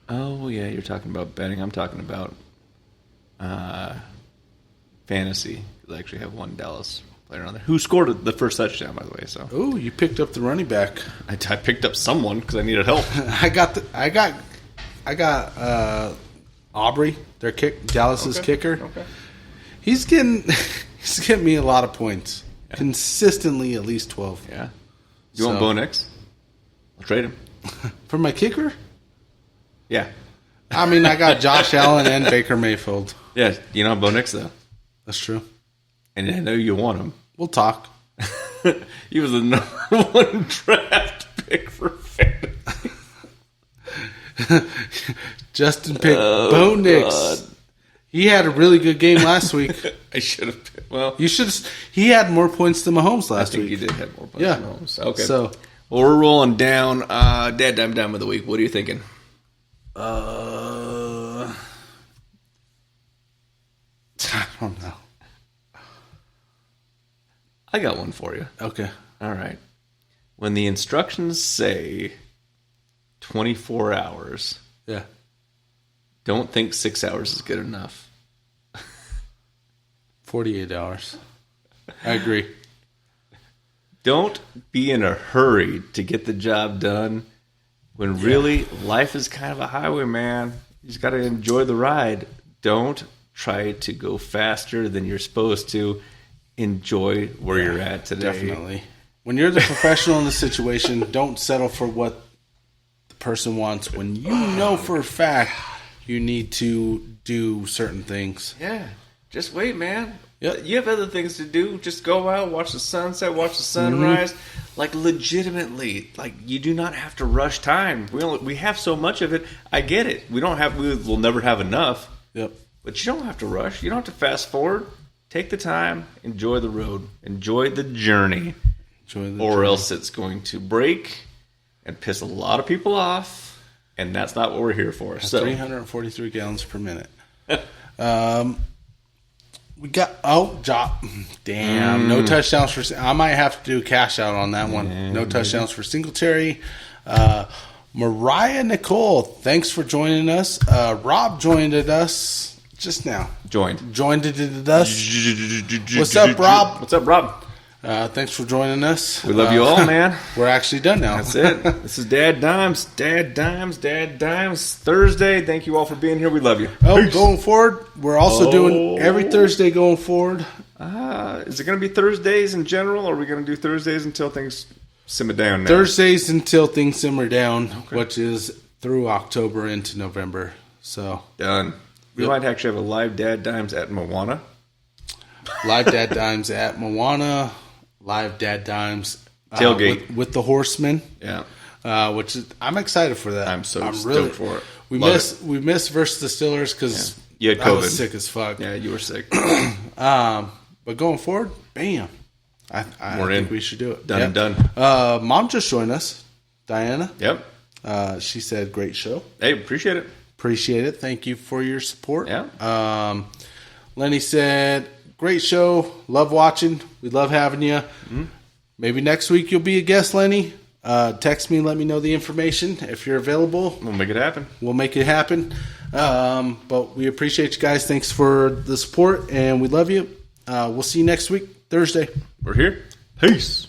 Oh, yeah. You're talking about betting. I'm talking about fantasy. I actually have one Dallas player on there who scored the first touchdown, by the way. So, oh, you picked up the running back. I picked up someone because I needed help. I got Aubrey, their Dallas's kicker. Okay. He's getting me a lot of points consistently, at least 12. Yeah. You want Bo Nix? I'll trade him for my kicker. Yeah. I mean, I got Josh Allen and Baker Mayfield. Yeah, you know Bo Nix though. That's true. And I know you want him. We'll talk. He was the number 1 draft pick for fantasy. Justin picked Bo Nix. God. He had a really good game last week. I should have. Well, you should. He had more points than Mahomes last week. I think he did have more points than Mahomes. Okay. So, well, we're rolling down. DadDime Dime of the week. What are you thinking? I don't know. I got one for you. Okay. All right. When the instructions say 24 hours, don't think 6 hours is good enough. 48 hours. I agree. Don't be in a hurry to get the job done when really life is kind of a highway, man. You just got to enjoy the ride. Don't try to go faster than you're supposed to. Enjoy where you're at today. Definitely. When you're the professional in the situation, don't settle for what the person wants when you know for a fact you need to do certain things. Yeah. Just wait, man. Yep. You have other things to do. Just go out, watch the sunset, watch the sunrise. Like, legitimately. Like, you do not have to rush time. We have so much of it. I get it. We'll never have enough. Yep. But you don't have to rush. You don't have to fast forward. Take the time. Enjoy the road. Enjoy the journey. Or else it's going to break and piss a lot of people off. And that's not what we're here for. That's 343 gallons per minute. We got no touchdowns for. I might have to do a cash out on that one. No touchdowns for Singletary. Mariah Nicole, thanks for joining us. Rob joined us just now. Joined us. What's up, Rob? What's up, Rob? Thanks for joining us. We love you all, man. We're actually done now. That's it. This is DadDimes. Thursday. Thank you all for being here. We love you. Peace. Going forward, we're also doing every Thursday going forward. Is it going to be Thursdays in general, or are we going to do Thursdays until things simmer down now? Thursdays until things simmer down, which is through October into November. So done. We might actually have a live DadDimes at Moana. Live DadDimes at Moana. Live DadDimes tailgate with the Horsemen. Yeah, which is, I'm excited for that. I'm stoked for it. We missed versus the Steelers because you had COVID. I was sick as fuck. Yeah, you were sick. But going forward, bam. I think we should do it. Done and done. Mom just joined us, Diana. Yep. She said, "Great show." Hey, appreciate it. Appreciate it. Thank you for your support. Yeah. Lenny said, great show. Love watching. We love having you. Mm-hmm. Maybe next week you'll be a guest, Lenny. Text me and let me know the information. If you're available, we'll make it happen. But we appreciate you guys. Thanks for the support, and we love you. We'll see you next week, Thursday. We're here. Peace.